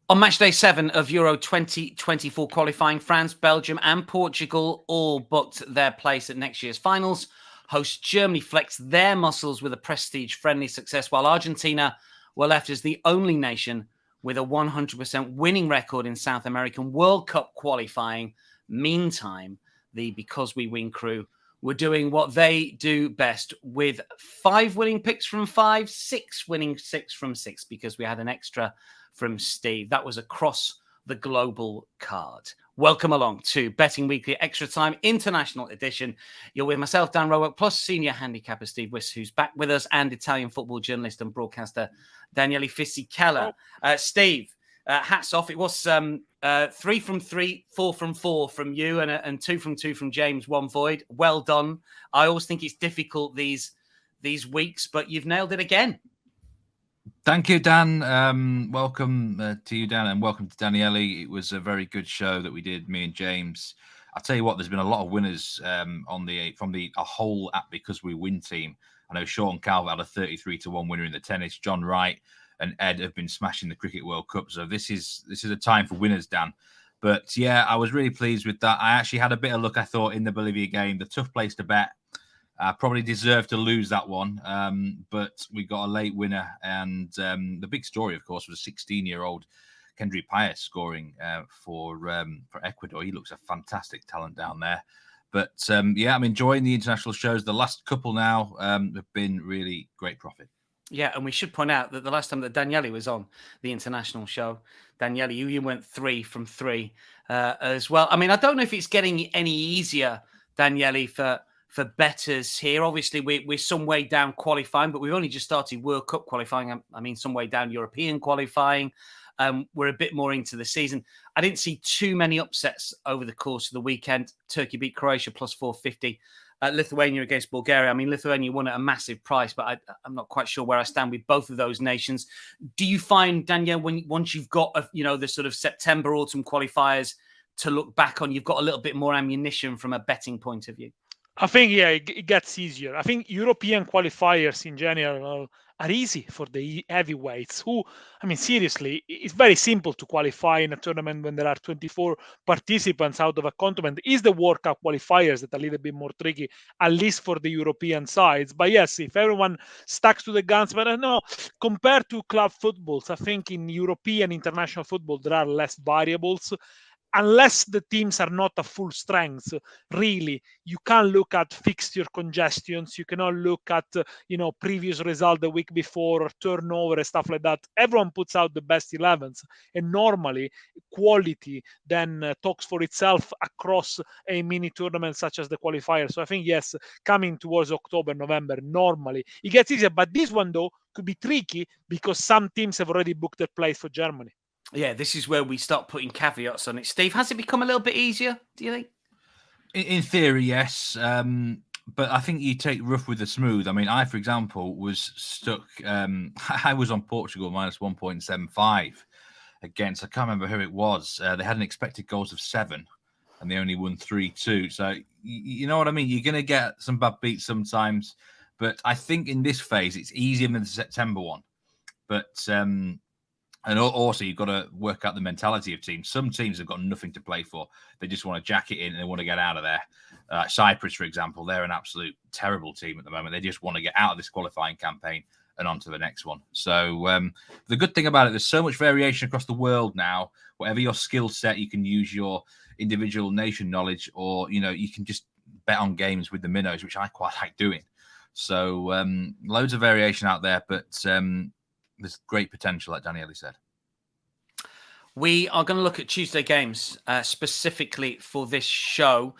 On match day 7 of Euro 2024 qualifying, France, Belgium and Portugal all booked their place at next year's finals. Host Germany flexed their muscles with a prestige-friendly success, while Argentina were left as the only nation with a 100% winning record in South American World Cup qualifying. Meantime, the Because We Win crew were doing what they do best, with 5 winning picks from 5, 6 winning 6 from 6, because we had an extra from Steve. That was across the global card. Welcome along to Betting Weekly Extra Time International Edition. You're with myself, Dan Roebuck, plus senior handicapper Steve Wyss, who's back with us, and Italian football journalist and broadcaster Daniele Fisichella. Steve, hats off. It was 3 from 3, 4 from 4 from you, and 2 from 2 from James, 1 void. Well done. I always think it's difficult these weeks, but you've nailed it again. Thank you, Dan. Welcome to you, Dan, and welcome to Daniele. It was a very good show that we did, me and James. I'll tell you what, there's been a lot of winners from the whole app Because We Win team. I know Sean Calvert had a 33-1 winner in the tennis. John Wright and Ed have been smashing the Cricket World Cup. So this is a time for winners, Dan. But yeah, I was really pleased with that. I actually had a bit of luck, I thought, in the Bolivia game. The tough place to bet. Probably deserved to lose that one, but we got a late winner. And the big story, of course, was a 16-year-old Kendry Paez scoring for Ecuador. He looks a fantastic talent down there. But yeah, I'm enjoying the international shows. The last couple now have been really great profit. Yeah, and we should point out that the last time that Daniele was on the international show, Daniele, you went 3 from 3 as well. I mean, I don't know if it's getting any easier, Daniele, for bettors here. Obviously, we're some way down qualifying, but we've only just started World Cup qualifying. I mean, some way down European qualifying. We're a bit more into the season. I didn't see too many upsets over the course of the weekend. Turkey beat Croatia plus 450. Lithuania against Bulgaria. I mean, Lithuania won at a massive price, but I'm not quite sure where I stand with both of those nations. Do you find, Danielle, once you've got the sort of September, autumn qualifiers to look back on, you've got a little bit more ammunition from a betting point of view? I think, yeah, it gets easier. I think European qualifiers in general are easy for the heavyweights who, I mean, seriously, it's very simple to qualify in a tournament when there are 24 participants out of a continent. It's the World Cup qualifiers that are a little bit more tricky, at least for the European sides. But yes, if everyone sticks to the guns, but I know compared to club footballs, I think in European international football, there are less variables. Unless the teams are not at full strength, really, you can't look at fixture congestions. You cannot look at, previous result the week before or turnover and stuff like that. Everyone puts out the best 11s. And normally, quality then talks for itself across a mini tournament such as the qualifier. So I think, yes, coming towards October, November, normally, it gets easier. But this one, though, could be tricky because some teams have already booked their place for Germany. Yeah, this is where we start putting caveats on it. Steve, has it become a little bit easier, do you think? In theory, yes. But I think you take rough with the smooth. I mean, I, for example, was stuck. I was on Portugal minus 1.75 against, I can't remember who it was. They had an expected goals of 7 and they only won 3-2. So, you know what I mean? You're going to get some bad beats sometimes. But I think in this phase, it's easier than the September one. But... And also, you've got to work out the mentality of teams. Some teams have got nothing to play for. They just want to jack it in and they want to get out of there. Cyprus, for example, they're an absolute terrible team at the moment. They just want to get out of this qualifying campaign and on to the next one. So the good thing about it, there's so much variation across the world now. Whatever your skill set, you can use your individual nation knowledge, or, you can just bet on games with the minnows, which I quite like doing. So loads of variation out there, but... there's great potential, like Daniele said. We are going to look at Tuesday games specifically for this show.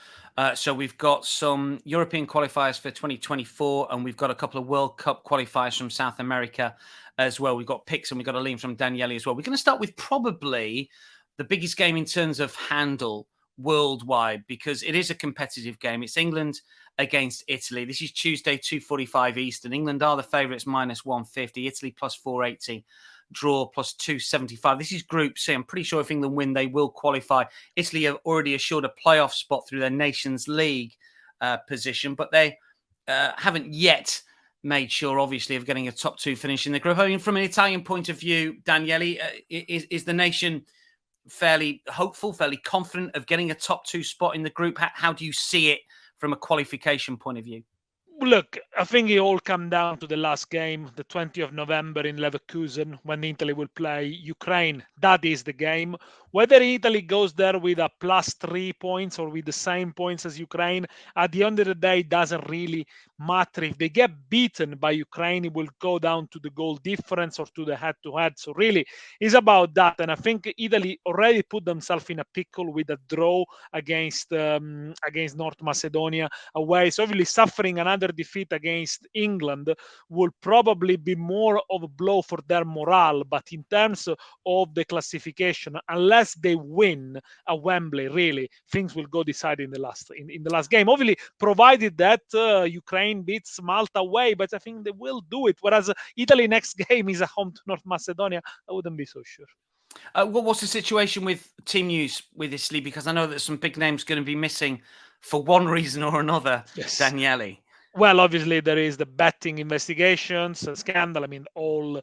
So we've got some European qualifiers for 2024, and we've got a couple of World Cup qualifiers from South America as well. We've got picks and we've got a lean from Daniele as well. We're going to start with probably the biggest game in terms of handle worldwide, because it is a competitive game. It's England against Italy. This is Tuesday, 2:45 Eastern. England are the favourites, minus 150. Italy plus 480. Draw plus 275. This is Group C. I'm pretty sure if England win, they will qualify. Italy have already assured a playoff spot through their Nations League position, but they haven't yet made sure, obviously, of getting a top 2 finish in the group. I mean, from an Italian point of view, Daniele, is the nation fairly hopeful, fairly confident of getting a top 2 spot in the group? How do you see it from a qualification point of view? Look, I think it all come down to the last game, the 20th of November in Leverkusen, when Italy will play Ukraine. That is the game. Whether Italy goes there with a +3 points or with the same points as Ukraine, at the end of the day, doesn't really matter. If they get beaten by Ukraine, it will go down to the goal difference or to the head-to-head. So really, it's about that. And I think Italy already put themselves in a pickle with a draw against North Macedonia away. So obviously suffering another defeat against England will probably be more of a blow for their morale. But in terms of the classification, unless they win at Wembley, really things will go decided in the last game. Obviously, provided that Ukraine beats Malta away, but I think they will do it. Whereas Italy next game is at home to North Macedonia, I wouldn't be so sure. What's the situation with team news with Italy? Because I know that some big names going to be missing for one reason or another. Yes. Daniele. Well, obviously there is the betting investigations, scandal. I mean, all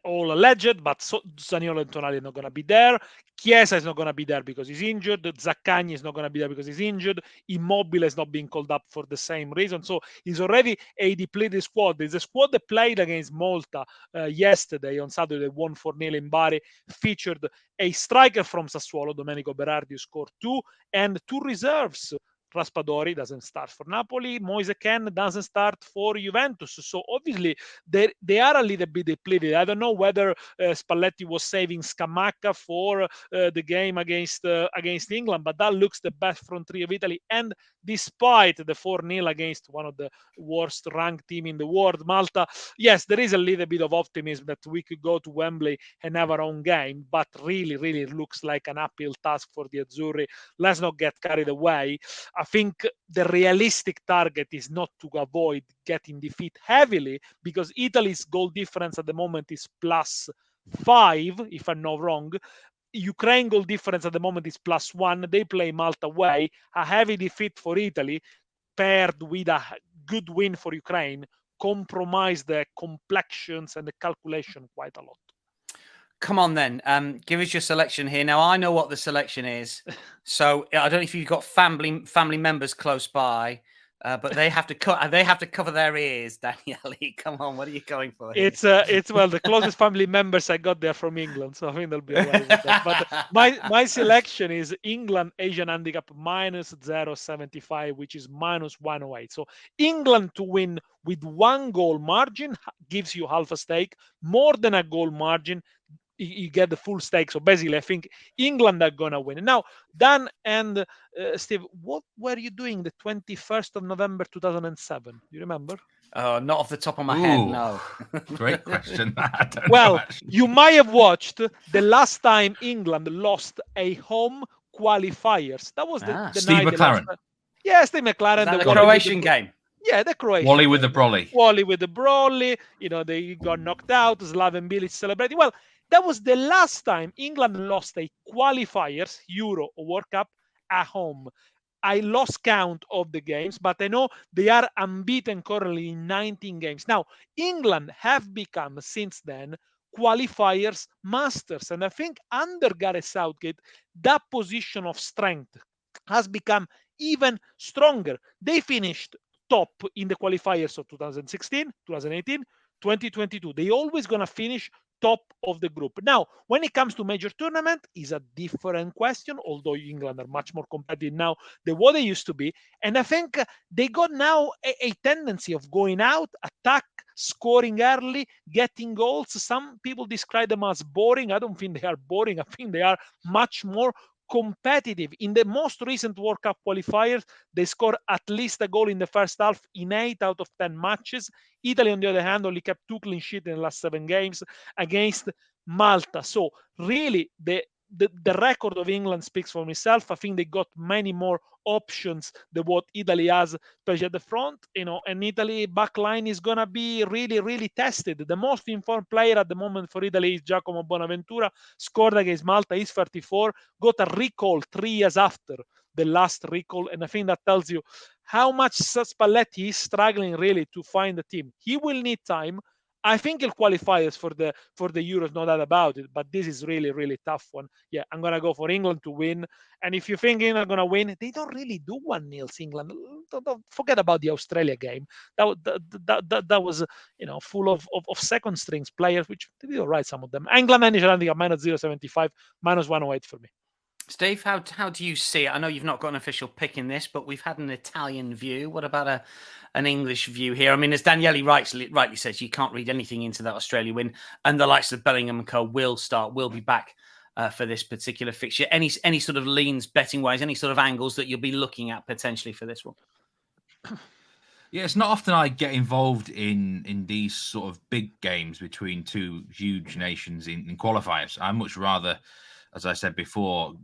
alleged. But Zaniolo and Tonali are not going to be there. Chiesa is not going to be there because he's injured. Zaccagni is not going to be there because he's injured. Immobile is not being called up for the same reason. So he's already a depleted squad. There's a squad that played against Malta yesterday on Saturday. They won 4-0 in Bari. Featured a striker from Sassuolo, Domenico Berardi, who scored 2, and 2 reserves. Raspadori doesn't start for Napoli. Moise Kean doesn't start for Juventus. So obviously they are a little bit depleted. I don't know whether Spalletti was saving Scamacca for the game against England, but that looks the best front three of Italy. And despite the 4-0 against one of the worst ranked team in the world, Malta, yes, there is a little bit of optimism that we could go to Wembley and have our own game, but really, really looks like an uphill task for the Azzurri. Let's not get carried away. I think the realistic target is not to avoid getting defeat heavily, because Italy's goal difference at the moment is +5, if I'm not wrong. Ukraine goal difference at the moment is +1. They play Malta away. A heavy defeat for Italy paired with a good win for Ukraine compromise the complexions and the calculation quite a lot. Come on then, give us your selection here. Now, I know what the selection is, so I don't know if you've got family members close by, but they have to cover their ears. Daniele, come on, what are you going for here? It's well, the closest family members I got there from England, so I think they'll be all right with that. But my selection is England Asian handicap -0.75, which is -108. So England to win with 1 goal margin gives you half a stake. More than a goal margin, you get the full stake. So basically, I think England are going to win. Now, Dan and Steve, what were you doing the 21st of November 2007? Do you remember? Not off the top of my head, no. Great question. Well, you might have watched the last time England lost a home qualifiers. That was the Steve night McLaren. Yeah, Steve McLaren. The Croatian game. Yeah, the Croatian. Wally with the Brolly. Wally with the Brolly. You know, they got knocked out. Slaven Bilic celebrating. Well, that was the last time England lost a qualifiers, Euro or World Cup, at home. I lost count of the games, but I know they are unbeaten currently in 19 games. Now, England have become, since then, qualifiers masters. And I think under Gareth Southgate, that position of strength has become even stronger. They finished top in the qualifiers of 2016, 2018, 2022. They always going to finish top of the group. Now, when it comes to major tournament, is a different question, although England are much more competitive now than what they used to be. And I think they got now a tendency of going out, attack, scoring early, getting goals. Some people describe them as boring. I don't think they are boring. I think they are much more competitive. In the most recent World Cup qualifiers, they scored at least a goal in the first half in 8 out of 10 matches. Italy, on the other hand, only kept 2 clean sheets in the last 7 games against Malta. So really, the record of England speaks for itself. I think they got many more options than what Italy has, especially at the front. You know, and Italy backline is gonna be really, really tested. The most informed player at the moment for Italy is Giacomo Bonaventura. Scored against Malta, he's 34. Got a recall 3 years after the last recall, and I think that tells you how much Spalletti is struggling really to find a team. He will need time. I think he'll qualify us for the Euros, no doubt about it. But this is really, really tough one. Yeah, I'm gonna go for England to win. And if you think England are gonna win, they don't really do 1-0 England. Don't forget about the Australia game. That was full of second strings players, which they did all right, some of them. England and Ireland are minus 0.75, minus 108 for me. Steve, how do you see it? I know you've not got an official pick in this, but we've had an Italian view. What about an English view here? I mean, as Daniele rightly says, you can't read anything into that Australia win, and the likes of Bellingham and co will be back for this particular fixture. Any sort of leans betting wise, any sort of angles that you'll be looking at potentially for this one? Yeah, it's not often I get involved in these sort of big games between two huge nations in qualifiers. I much rather, as I said before,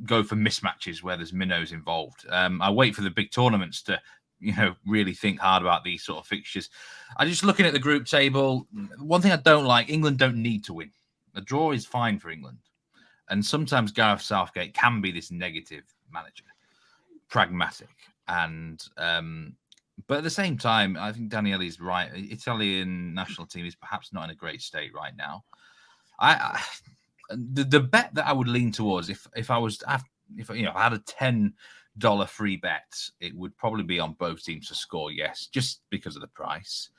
go for mismatches where there's minnows involved. I wait for the big tournaments to, really think hard about these sort of fixtures. I'm just looking at the group table. One thing I don't like, England don't need to win. A draw is fine for England. And sometimes Gareth Southgate can be this negative manager, pragmatic. And but at the same time, I think Daniele's right. Italian national team is perhaps not in a great state right now. The bet that I would lean towards, if I had a $10 free bet, it would probably be on both teams to score. Yes, just because of the price.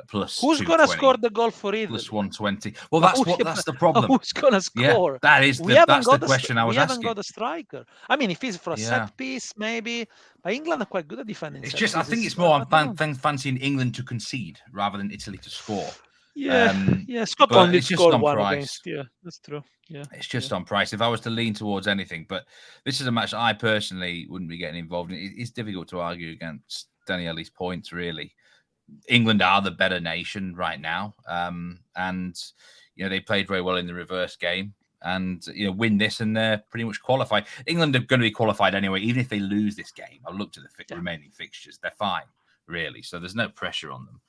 Plus, who's gonna score the goal for Italy? Plus 120. Well, that's the problem. Who's gonna score? Yeah, that's the question I was asking. We haven't got a striker. I mean, if it's for a set piece, maybe. But England are quite good at defending. It's just, I think it's more on fancying England to concede rather than Italy to score. Yeah, Scotland did score one against. Yeah, that's true. Yeah, it's just on price. If I was to lean towards anything, but this is a match that I personally wouldn't be getting involved in. It's difficult to argue against Daniele's points, really. England are the better nation right now, and they played very well in the reverse game, and win this and they're pretty much qualified. England are going to be qualified anyway, even if they lose this game. I've looked at the remaining fixtures; they're fine, really. So there's no pressure on them.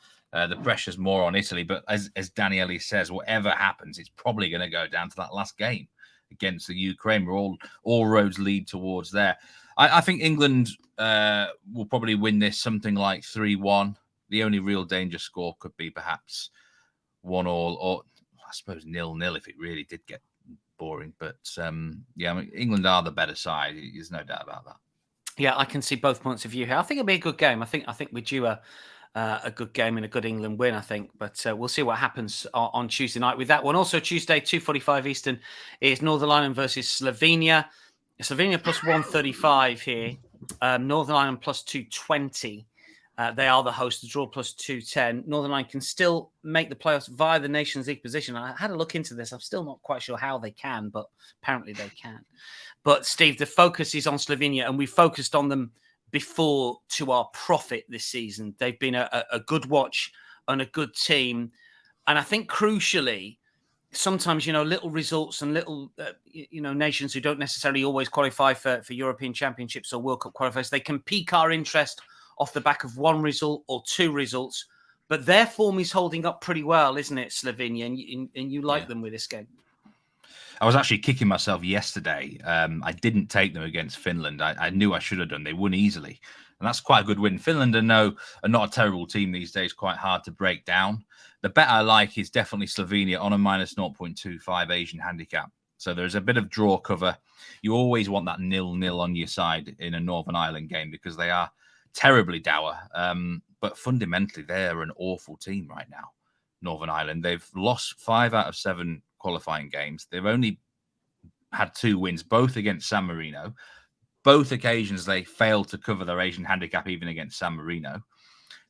The pressure's more on Italy, but as Daniele says, whatever happens, it's probably going to go down to that last game against the Ukraine, where all roads lead towards there. I think England will probably win this something like 3-1. The only real danger score could be perhaps 1-1, or I suppose 0-0 if it really did get boring. But England are the better side. There's no doubt about that. Yeah, I can see both points of view here. I think it'll be a good game. I think we're due a good game and a good England win, I think. But we'll see what happens on Tuesday night with that one. Also, Tuesday, 2:45 Eastern, is Northern Ireland versus Slovenia. Slovenia plus 135 here. Northern Ireland plus 220. They are the host. The draw plus 210. Northern Ireland can still make the playoffs via the Nations League position. I had a look into this. I'm still not quite sure how they can, but apparently they can. But Steve, the focus is on Slovenia, and we focused on them before to our profit this season. They've been a good watch and a good team. And I think crucially, sometimes, little results and little, nations who don't necessarily always qualify for European Championships or World Cup qualifiers, they can pique our interest off the back of one result or two results. But their form is holding up pretty well, isn't it, Slovenia? And you like them with this game. I was actually kicking myself yesterday. I didn't take them against Finland. I knew I should have done. They won easily. And that's quite a good win. Finland are not a terrible team these days, quite hard to break down. The bet I like is definitely Slovenia on a minus 0.25 Asian handicap. So there's a bit of draw cover. You always want that 0-0 on your side in a Northern Ireland game because they are terribly dour. But fundamentally, they're an awful team right now, Northern Ireland. They've lost 5 out of 7 qualifying games. They've only had 2 wins, both against San Marino. Both occasions they failed to cover their Asian handicap, even against San Marino.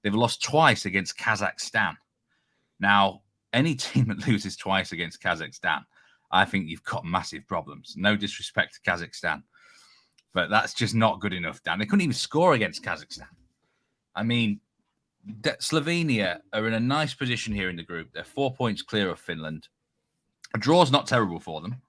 They've lost twice against Kazakhstan. Now, any team that loses twice against Kazakhstan, I think you've got massive problems. No disrespect to Kazakhstan, but that's just not good enough, Dan. They couldn't even score against Kazakhstan. I mean, Slovenia are in a nice position here in the group. They're 4 points clear of Finland. A draw's not terrible for them,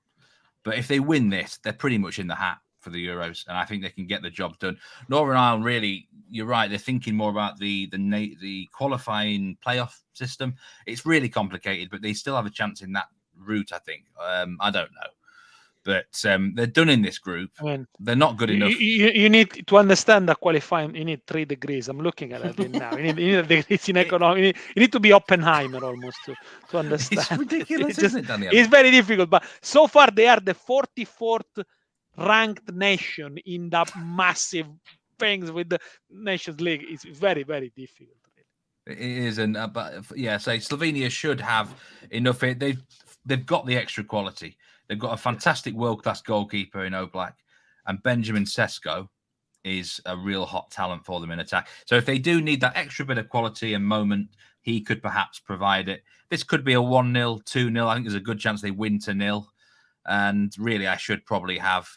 but if they win this, they're pretty much in the hat for the Euros, and I think they can get the job done. Northern Ireland, really, you're right. They're thinking more about the qualifying playoff system. It's really complicated, but they still have a chance in that route, I think. I don't know. But they're done in this group. I mean, they're not good enough. You need to understand that qualifying. You need 3 degrees. I'm looking at it now. You need degrees in economics. You need to be Oppenheimer almost to understand. It's ridiculous, isn't it, Daniele? It's very difficult. But so far, they are the 44th ranked nation in that massive things with the Nations League. It's very, very difficult. It is, and but yeah, say Slovenia should have enough. They've got the extra quality. They've got a fantastic world-class goalkeeper in Oblak, and Benjamin Sesko is a real hot talent for them in attack. So if they do need that extra bit of quality and moment, he could perhaps provide it. This could be a 1-0, 2-0. I think there's a good chance they win 2-0. And really, I should probably have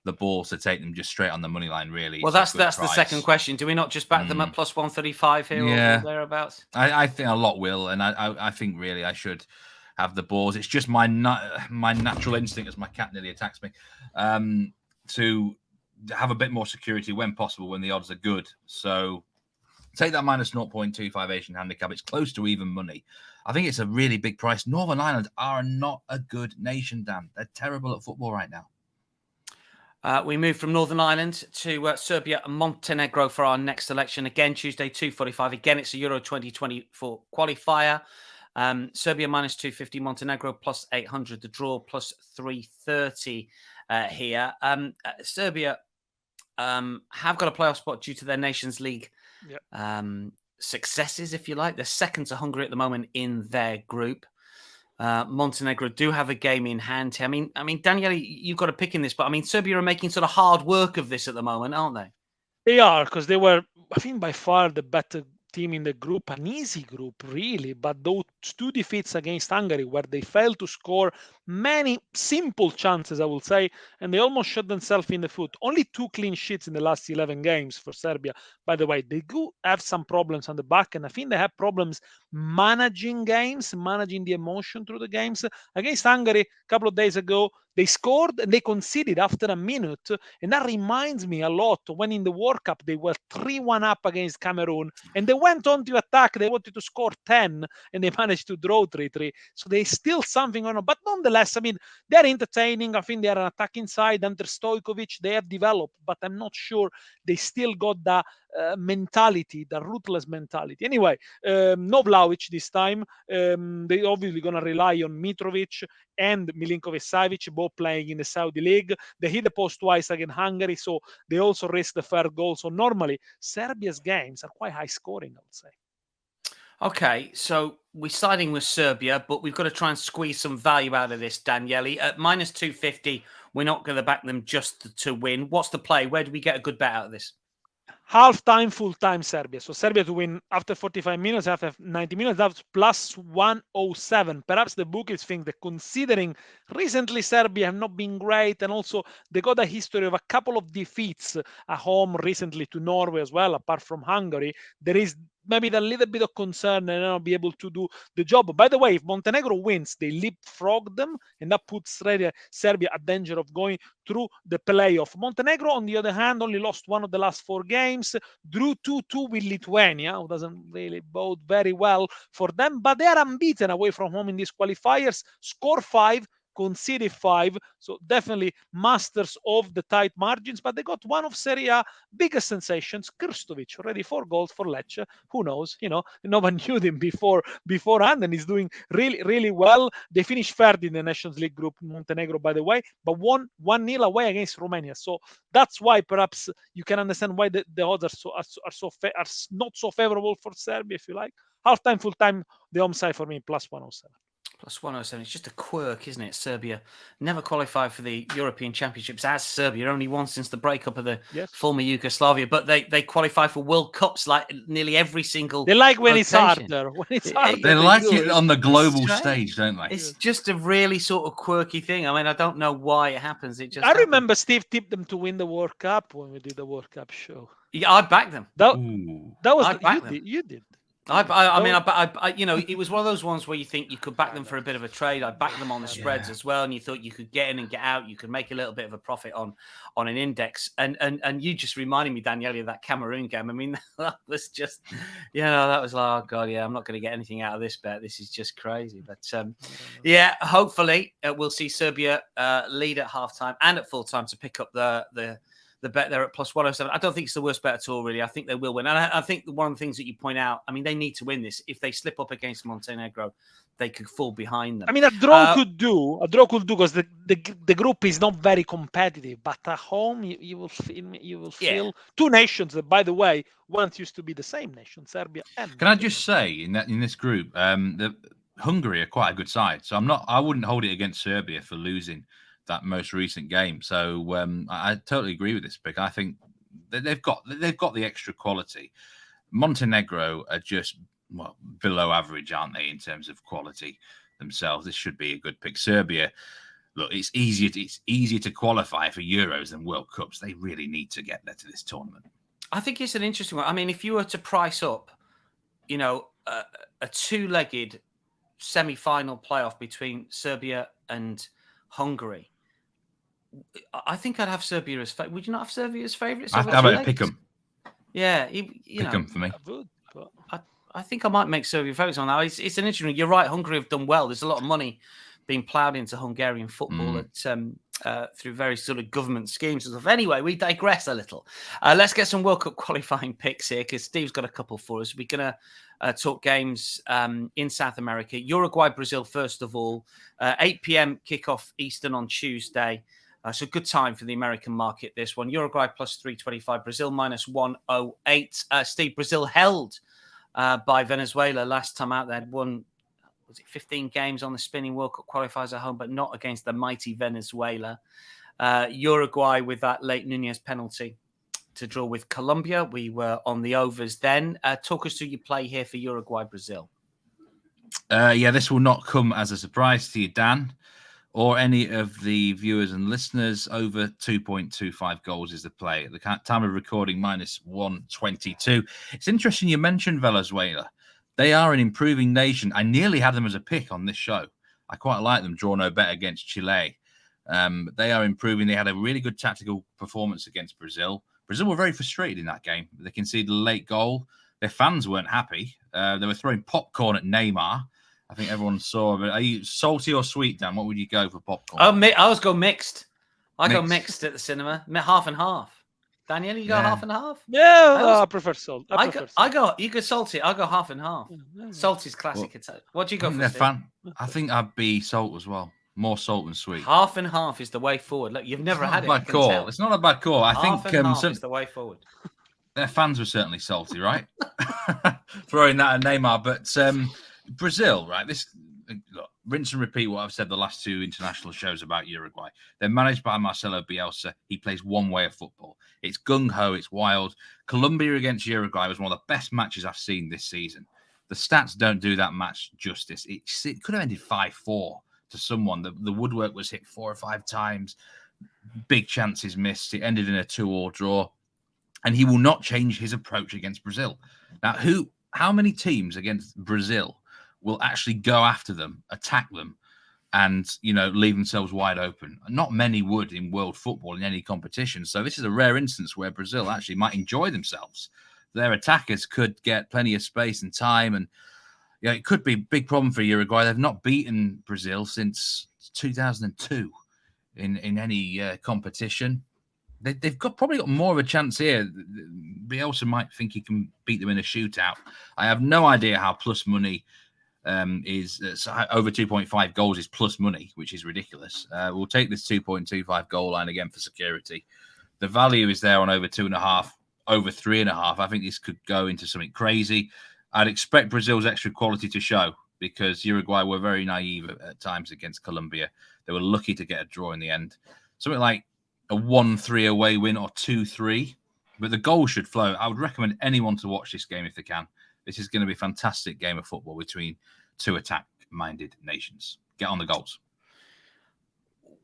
the balls to take them just straight on the money line, really. Well, that's the second question. Do we not just back them at plus 135 here or thereabouts? I think a lot will, and I think really I should have the balls. It's just my natural instinct, as my cat nearly attacks me, to have a bit more security when possible when the odds are good. So take that minus 0.25 Asian handicap. It's close to even money. I think it's a really big price. Northern Ireland are not a good nation, Dan. They're terrible at football right now. We move from Northern Ireland to Serbia and Montenegro for our next selection. Again, Tuesday, 2:45. Again, it's a Euro 2024 qualifier. Serbia minus 250, Montenegro plus 800, the draw plus 330 here. Serbia have got a playoff spot due to their Nations League successes, if you like. They're second to Hungary at the moment in their group. Montenegro do have a game in hand. I mean, Daniele, you've got a pick in this, but I mean, Serbia are making sort of hard work of this at the moment, aren't they? They are, because they were, I think, by far the better team in the group, an easy group, really. But those 2 defeats against Hungary, where they failed to score many simple chances, I will say, and they almost shot themselves in the foot. Only 2 clean sheets in the last 11 games for Serbia. By the way, they do have some problems on the back, and I think they have problems managing games, managing the emotion through the games. Against Hungary, a couple of days ago, they scored and they conceded after a minute. And that reminds me a lot when in the World Cup, they were 3-1 up against Cameroon and they went on to attack. They wanted to score 10 and they managed to draw 3-3. So there's still something going on. But nonetheless, I mean, they're entertaining. I think they're an attacking side. Under Stojkovic, they have developed, but I'm not sure they still got that mentality, the ruthless mentality. Anyway, no Vlahovic this time. They obviously going to rely on Mitrovic and Milinkovic-Savic, both playing in the Saudi League. They hit the post twice against Hungary, so they also risk the third goal. So normally, Serbia's games are quite high scoring, I would say. Okay, so we're siding with Serbia, but we've got to try and squeeze some value out of this, Daniele. At minus 250, we're not going to back them just to win. What's the play? Where do we get a good bet out of this? Half-time, full-time Serbia. So Serbia to win after 45 minutes, after 90 minutes, that's plus 107. Perhaps the bookies think that considering recently Serbia have not been great, and also they got a history of a couple of defeats at home recently to Norway as well, apart from Hungary, there is maybe a little bit of concern and not be able to do the job. By the way, if Montenegro wins, they leapfrog them, and that puts Serbia at danger of going through the playoff. Montenegro, on the other hand, only lost 1 of the last 4 games, drew 2-2 with Lithuania, who doesn't really bode very well for them, but they are unbeaten away from home in these qualifiers, score 5, conceded 5, so definitely masters of the tight margins. But they got one of Serie A biggest sensations, Krstovic, already 4 goals for Lecce. Who knows? You know, no one knew him beforehand, and he's doing really, really well. They finished third in the Nations League group, Montenegro, by the way, but won 1-0 away against Romania. So that's why perhaps you can understand why the odds are not so favorable for Serbia, if you like. Half-time, full-time, the home side for me, plus 107. Plus 107. It's just a quirk, isn't it? Serbia never qualified for the European Championships as Serbia, only once since the breakup of the former Yugoslavia. But they qualify for World Cups like nearly every single. They like when rotation. it's harder. When it's harder, they like it on the global stage, don't they? It's just a really sort of quirky thing. I mean, I don't know why it happens. It just. I remember Steve tipped them to win the World Cup when we did the World Cup show. Yeah, I backed them. That was you did. You know, it was one of those ones where you think you could back them for a bit of a trade. I backed them on the spreads as well, and you thought you could get in and get out. You could make a little bit of a profit on an index. And you just reminded me, Daniele, of that Cameroon game. I mean, that was just, that was like, oh god, yeah, I'm not going to get anything out of this bet. This is just crazy. But hopefully we'll see Serbia lead at halftime and at full time to pick up the bet there at plus 107. I don't think it's the worst bet at all, really. I think they will win. And I think one of the things that you point out, I mean, they need to win this. If they slip up against Montenegro, they could fall behind them. I mean, a draw could do because the group is not very competitive. But at home, you will feel two nations that, by the way, once used to be the same nation, Serbia and. Can I just say in this group, Hungary are quite a good side. So I wouldn't hold it against Serbia for losing that most recent game. So I totally agree with this pick. I think they've got the extra quality. Montenegro are just below average, aren't they, in terms of quality themselves? This should be a good pick. Serbia, look, it's easier to qualify for Euros than World Cups. They really need to get there to this tournament. I think it's an interesting one. I mean, if you were to price up, a two-legged semi-final playoff between Serbia and Hungary, I think I'd have Serbia as favorite. Would you not have Serbia as favourites? How about pick them? Yeah, pick them for me. I think I might make Serbia favourites on that. It's an interesting. You're right. Hungary have done well. There's a lot of money being ploughed into Hungarian football through various sort of government schemes and stuff. Anyway, we digress a little. Let's get some World Cup qualifying picks here because Steve's got a couple for us. We're going to talk games in South America. Uruguay, Brazil, first of all. 8 p.m. kickoff Eastern on Tuesday. So good time for the American market, this one. Uruguay plus 325, Brazil minus 108. Steve, Brazil held by Venezuela last time out. They had won, 15 games on the spinning World Cup qualifiers at home, but not against the mighty Venezuela. Uruguay with that late Nunez penalty to draw with Colombia. We were on the overs then. Talk us through your play here for Uruguay, Brazil. This will not come as a surprise to you, Dan, or any of the viewers and listeners. Over 2.25 goals is the play. At the time of recording, minus 122. It's interesting you mentioned Venezuela. They are an improving nation. I nearly had them as a pick on this show. I quite like them, draw no bet against Chile. They are improving. They had a really good tactical performance against Brazil. Brazil were very frustrated in that game. They conceded a late goal. Their fans weren't happy. They were throwing popcorn at Neymar. I think everyone saw. But are you salty or sweet, Dan? What would you go for popcorn? I was going mixed. Go mixed at the cinema. Half and half. Daniel, you go half and half? Yeah, I prefer salt. You go salty. I go half and half. Salty's classic. What do you go for? I think I'd be salt as well. More salt than sweet. Half and half is the way forward. Look, you've never had it. Bad call. It's not a bad call. I think half is the way forward. Their fans were certainly salty, right? Throwing that at Neymar, but Brazil, right? Look, rinse and repeat what I've said the last two international shows about Uruguay. They're managed by Marcelo Bielsa. He plays one way of football. It's gung-ho, it's wild. Colombia against Uruguay was one of the best matches I've seen this season. The stats don't do that match justice. It could have ended 5-4 to someone. The woodwork was hit 4 or 5 times. Big chances missed. It ended in a 2-2 draw. And he will not change his approach against Brazil. Now, how many teams against Brazil will actually go after them, attack them, and leave themselves wide open? Not many would in world football in any competition. So this is a rare instance where Brazil actually might enjoy themselves. Their attackers could get plenty of space and time, and it could be a big problem for Uruguay. They've not beaten Brazil since 2002 in any competition. They've probably got more of a chance here. Bielsa might think he can beat them in a shootout. I have no idea how plus money is over 2.5 goals is plus money, which is ridiculous. We'll take this 2.25 goal line again for security. The value is there on over 2.5, over 3.5. I think this could go into something crazy. I'd expect Brazil's extra quality to show because Uruguay were very naive at times against Colombia. They were lucky to get a draw in the end. Something like a 1-3 away win or 2-3, but the goal should flow. I would recommend anyone to watch this game if they can. This is going to be a fantastic game of football between two attack-minded nations. Get on the goals.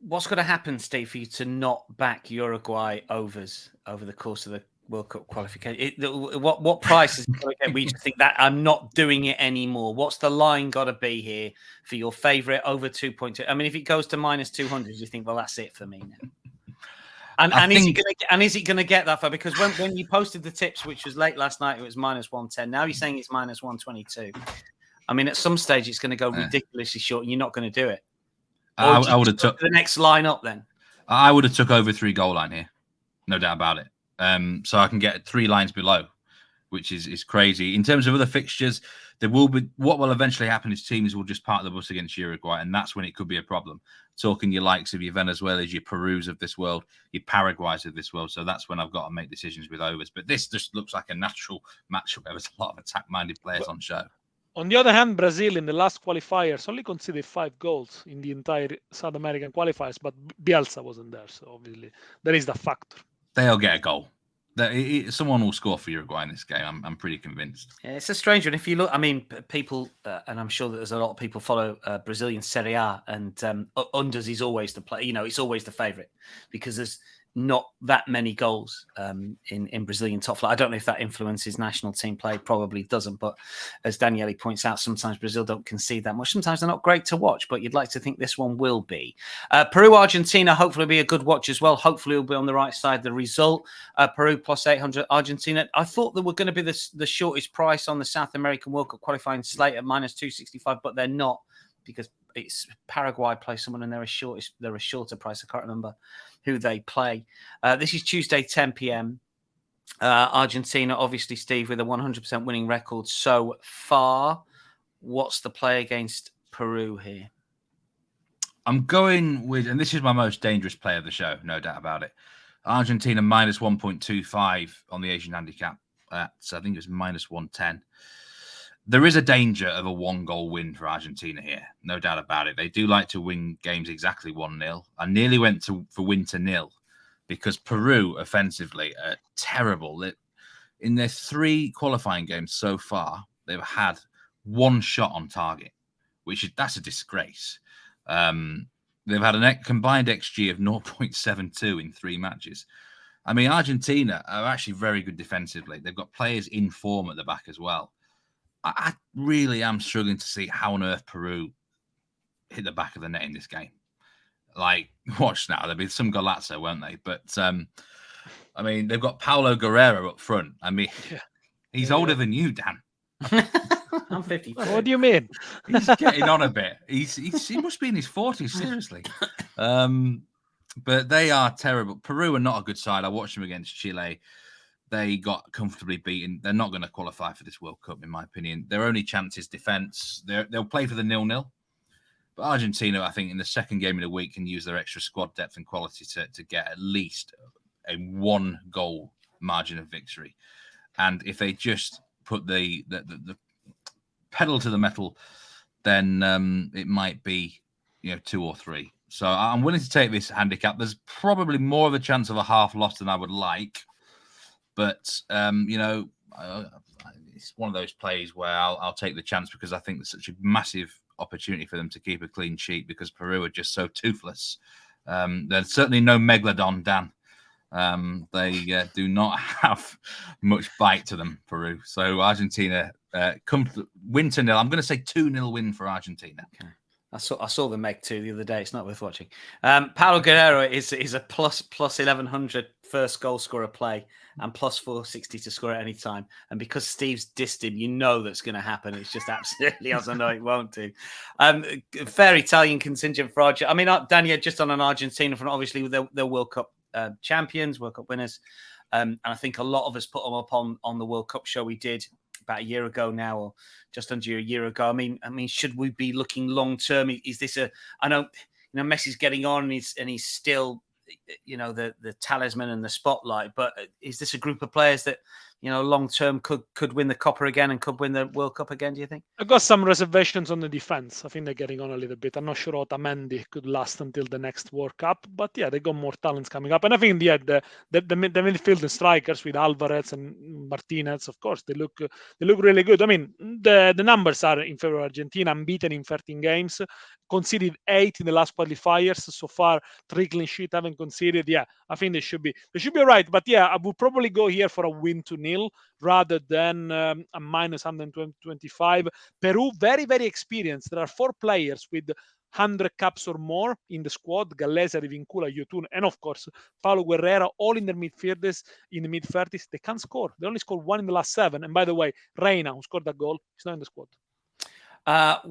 What's going to happen, Steve, for you to not back Uruguay overs over the course of World Cup qualification. What price is it going to get? We just think that I'm not doing it anymore. What's the line got to be here for your favourite over 2.2? I mean, if it goes to minus 200, you think, well, that's it for me now. And is it going to get that far? Because when you posted the tips, which was late last night, it was minus 110. Now you're saying it's minus 122. I mean, at some stage, it's going to go ridiculously short, and you're not going to do it. I would have took the next line up then. I would have took over 3 goal line here, no doubt about it. So I can get 3 lines below, which is crazy. In terms of other fixtures, there will be what will eventually happen is teams will just park the bus against Uruguay, and that's when it could be a problem. Talking your likes of your Venezuelas, your Perus of this world, your Paraguays of this world. So that's when I've got to make decisions with overs. But this just looks like a natural matchup. There was a lot of attack-minded players on show. On the other hand, Brazil in the last qualifiers only conceded 5 goals in the entire South American qualifiers, but Bielsa wasn't there, so obviously there is that factor. They'll get a goal. Someone will score for Uruguay in this game. I'm pretty convinced. Yeah, it's a strange one. If you look, I mean, people, and I'm sure that there's a lot of people follow Brazilian Serie A, and unders is always the play. You know, it's always the favourite because there's not that many goals in Brazilian top flight. I don't know if that influences national team play. Probably doesn't. But as Daniele points out, sometimes Brazil don't concede that much. Sometimes they're not great to watch, but you'd like to think this one will be. Peru, Argentina, hopefully be a good watch as well. Hopefully we'll be on the right side of the result. Peru plus 800, Argentina. I thought there were going to be the shortest price on the South American World Cup qualifying slate at minus 265, but they're not because it's Paraguay play someone and they're a shorter price. I can't remember who they play. This is Tuesday, 10 p.m. Argentina, obviously, Steve, with a 100% winning record so far. What's the play against Peru here? I'm going with, and this is my most dangerous play of the show, no doubt about it. Argentina minus 1.25 on the Asian handicap. I think it was minus 110. There is a danger of a 1-goal win for Argentina here, no doubt about it. They do like to win games exactly 1-0. I nearly went for win to 0 because Peru offensively are terrible. In their 3 qualifying games so far, they've had 1 shot on target, that's a disgrace. They've had a combined XG of 0.72 in 3 matches. I mean, Argentina are actually very good defensively. They've got players in form at the back as well. I really am struggling to see how on earth Peru hit the back of the net in this game. Like, watch now. There'll be some Golazzo, won't they? But, I mean, they've got Paulo Guerrero up front. I mean, he's older than you, Dan. I'm 50. What do you mean? He's getting on a bit. He must be in his 40s, seriously. But they are terrible. Peru are not a good side. I watched them against Chile. They got comfortably beaten. They're not going to qualify for this World Cup, in my opinion. Their only chance is defence. They'll play for the 0-0. But Argentina, I think, in the second game of the week, can use their extra squad depth and quality to get at least a 1-goal margin of victory. And if they just put the pedal to the metal, then it might be 2 or 3. So I'm willing to take this handicap. There's probably more of a chance of a half loss than I would like. But, it's one of those plays where I'll take the chance because I think there's such a massive opportunity for them to keep a clean sheet because Peru are just so toothless. There's certainly no Megalodon, Dan. They do not have much bite to them, Peru. So Argentina win to 0. I'm going to say 2-0 win for Argentina. Okay. I saw the Meg 2 the other day. It's not worth watching. Paulo Guerrero is a plus 1100 first goal scorer play and plus 460 to score at any time. And because Steve's dissed him, that's going to happen. It's just absolutely as I know it won't do. Fair Italian contingent for Argentina. I mean, Daniel, just on an Argentina front, obviously they're World Cup champions, World Cup winners. And I think a lot of us put them up on the World Cup show we did about a year ago now, or just under a year ago. I mean, should we be looking long term? Is this I know Messi's getting on and he's still the talisman and the spotlight, but is this a group of players that long term could win the Coppa again and could win the World Cup again, do you think? I've got some reservations on the defense. I think they're getting on a little bit. I'm not sure Otamendi could last until the next World Cup, but yeah, they got more talents coming up. And I think the midfield and strikers with Alvarez and Martinez, of course, they look really good. I mean, the numbers are in favor of Argentina, unbeaten in 13 games, conceded 8 in the last qualifiers so far, 3 clean sheets haven't conceded. Yeah, I think they should be all right. But yeah, I would probably go here for a win 2-0 rather than a minus 125. Peru, very, very experienced. There are 4 players with 100 caps or more in the squad. Gallese, Rivincula, Yotun, and of course, Paulo Guerrero, all in their midfielders, in the mid-30s. They can't score. They only scored 1 in the last 7. And by the way, Reina, who scored that goal, is not in the squad. A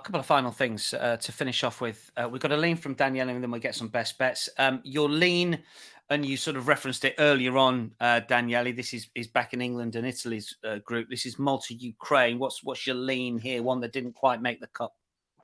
couple of final things to finish off with. We've got a lean from Daniele, and then we'll get some best bets. Your lean, and you sort of referenced it earlier on, Daniele. This is back in England and Italy's group. This is Malta-Ukraine. What's your lean here? One that didn't quite make the cut.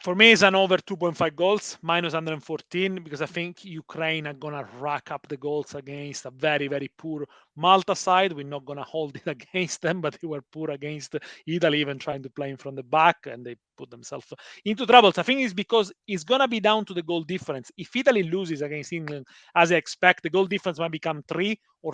For me, it's an over 2.5 goals, minus 114, because I think Ukraine are going to rack up the goals against a very, very poor Malta side. We're not going to hold it against them, but they were poor against Italy, even trying to play in from the back, and they put themselves into troubles. I think it's because it's going to be down to the goal difference. If Italy loses against England, as I expect, the goal difference might become 3 or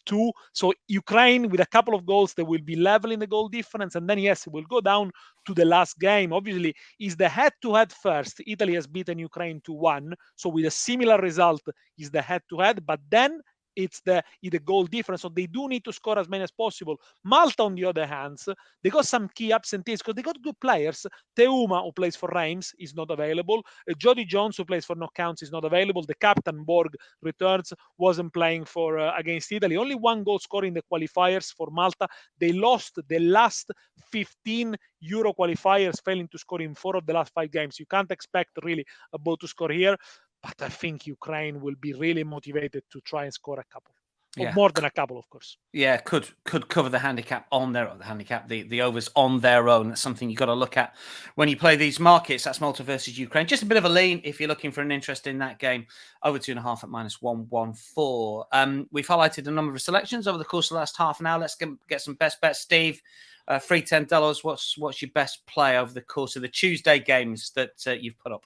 2. So Ukraine, with a couple of goals, they will be level in the goal difference. And then, yes, it will go down to the last game. Obviously, is the head-to-head first. Italy has beaten Ukraine 2-1. So with a similar result is the head-to-head. But then it's the goal difference. So they do need to score as many as possible. Malta, on the other hand, they got some key absentees because they got good players. Teuma, who plays for Reims, is not available. Jody Jones, who plays for Knockouts, is not available. The captain, Borg, returns, wasn't playing for against Italy. Only 1 goal scored in the qualifiers for Malta. They lost the last 15 Euro qualifiers, failing to score in 4 of the last 5 games. You can't expect really a ball to score here. But I think Ukraine will be really motivated to try and score a couple. Or more than a couple, of course. Yeah, could cover the handicap on the overs on their own. That's something you've got to look at when you play these markets. That's Malta versus Ukraine. Just a bit of a lean if you're looking for an interest in that game. Over 2.5 at minus 114. We've highlighted a number of selections over the course of the last half an hour. Let's get some best bets. Steve, free $10. What's your best play over the course of the Tuesday games that you've put up?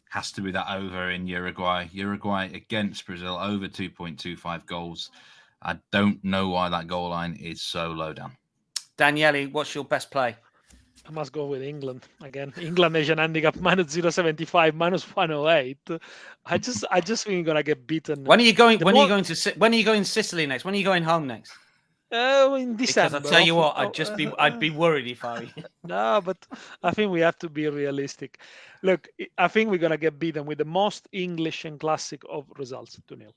Has to be that over in Uruguay. Uruguay against Brazil, over 2.25 goals. I don't know why that goal line is so low down. Daniele, what's your best play? I must go with England again. England Asian handicap minus 0.75, minus 108. I just think you're gonna get beaten. When are you going? When are you going to Sicily next? When are you going home next? In December. Because I tell you what, I'd be worried if I. No, but I think we have to be realistic. Look, I think we're gonna get beaten with the most English and classic of results, 2-0.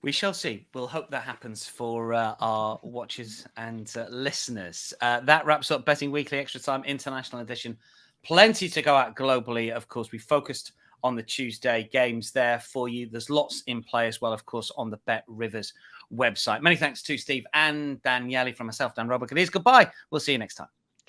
We shall see. We'll hope that happens for our watchers and listeners. That wraps up Betting Weekly Extra Time International Edition. Plenty to go out globally. Of course, we focused on the Tuesday games there for you. There's lots in play as well, of course, on the Bet Rivers website. Many thanks to Steve and Daniele from myself, Dan Roebuck. It is goodbye. We'll see you next time.